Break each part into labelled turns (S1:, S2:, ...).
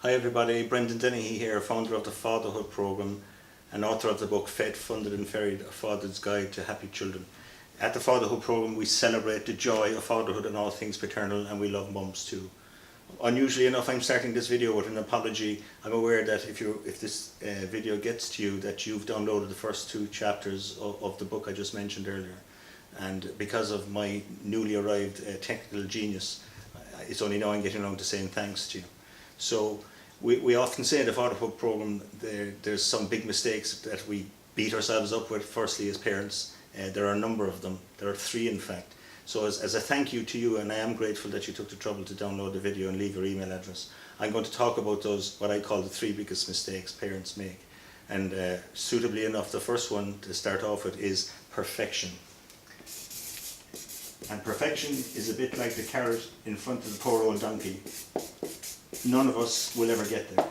S1: Hi everybody, Brendan Dennehy here, founder of the Fatherhood Programme and author of the book Fed, Funded and Ferried, A Father's Guide to Happy Children. At the Fatherhood Programme we celebrate the joy of fatherhood and all things paternal, and we love mums too. Unusually enough, I'm starting this video with an apology. I'm aware that if this video gets to you, that you've downloaded the first two chapters of the book I just mentioned earlier. And because of my newly arrived technical genius, it's only now I'm getting around to saying thanks to you. So we often say in the Fatherhood Programme there's some big mistakes that we beat ourselves up with, firstly as parents. There are a number of them. There are three in fact. So as a thank you to you, and I am grateful that you took the trouble to download the video and leave your email address, I'm going to talk about those, what I call the three biggest mistakes parents make. And suitably enough, the first one to start off with is perfection. And perfection is a bit like the carrot in front of the poor old donkey. None of us will ever get there.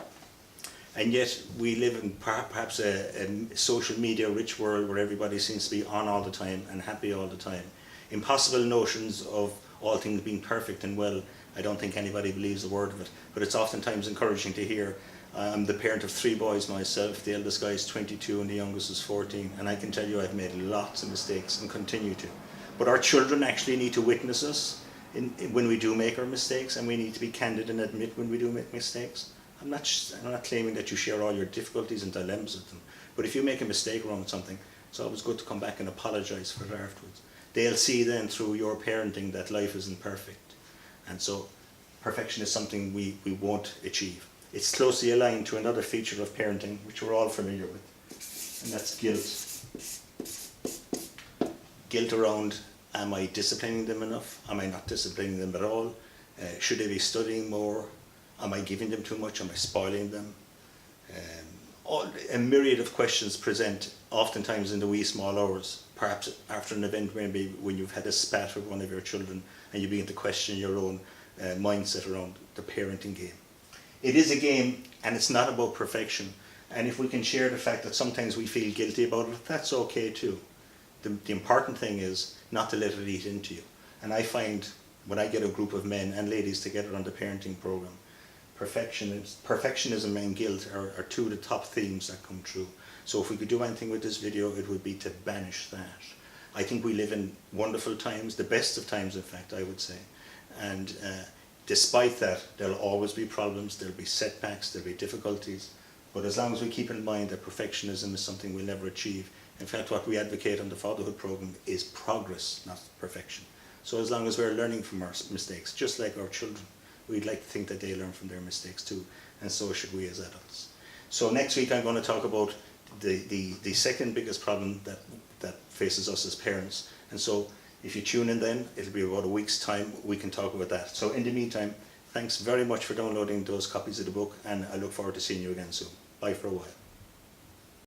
S1: And yet we live in perhaps a social media rich world where everybody seems to be on all the time and happy all the time. Impossible notions of all things being perfect and well, I don't think anybody believes a word of it, but it's oftentimes encouraging to hear. I'm the parent of three boys myself. The eldest guy is 22 and the youngest is 14, and I can tell you I've made lots of mistakes and continue to. But our children actually need to witness us when we do make our mistakes, and we need to be candid and admit when we do make mistakes. I'm not claiming that you share all your difficulties and dilemmas with them, but if you make a mistake around something, it's always good to come back and apologise for it afterwards. They'll see then through your parenting that life isn't perfect, and so perfection is something we won't achieve. It's closely aligned to another feature of parenting which we're all familiar with, and that's guilt. Guilt around, am I disciplining them enough? Am I not disciplining them at all? Should they be studying more? Am I giving them too much? Am I spoiling them? A myriad of questions present oftentimes in the wee small hours, perhaps after an event, maybe when you've had a spat with one of your children and you begin to question your own mindset around the parenting game. It is a game, and it's not about perfection, and if we can share the fact that sometimes we feel guilty about it, that's okay too. The important thing is not to let it eat into you. And I find when I get a group of men and ladies together on the parenting program, perfectionism and guilt are two of the top themes that come true. So if we could do anything with this video, it would be to banish that. I think we live in wonderful times, the best of times in fact, I would say. And despite that, there'll always be problems, there'll be setbacks, there'll be difficulties. But as long as we keep in mind that perfectionism is something we'll never achieve. In fact, what we advocate on the Fatherhood Programme is progress, not perfection. So as long as we're learning from our mistakes, just like our children, we'd like to think that they learn from their mistakes too, and so should we as adults. So next week I'm going to talk about the second biggest problem that faces us as parents. And so if you tune in then, it'll be about a week's time, we can talk about that. So in the meantime, thanks very much for downloading those copies of the book, and I look forward to seeing you again soon. Bye for a while.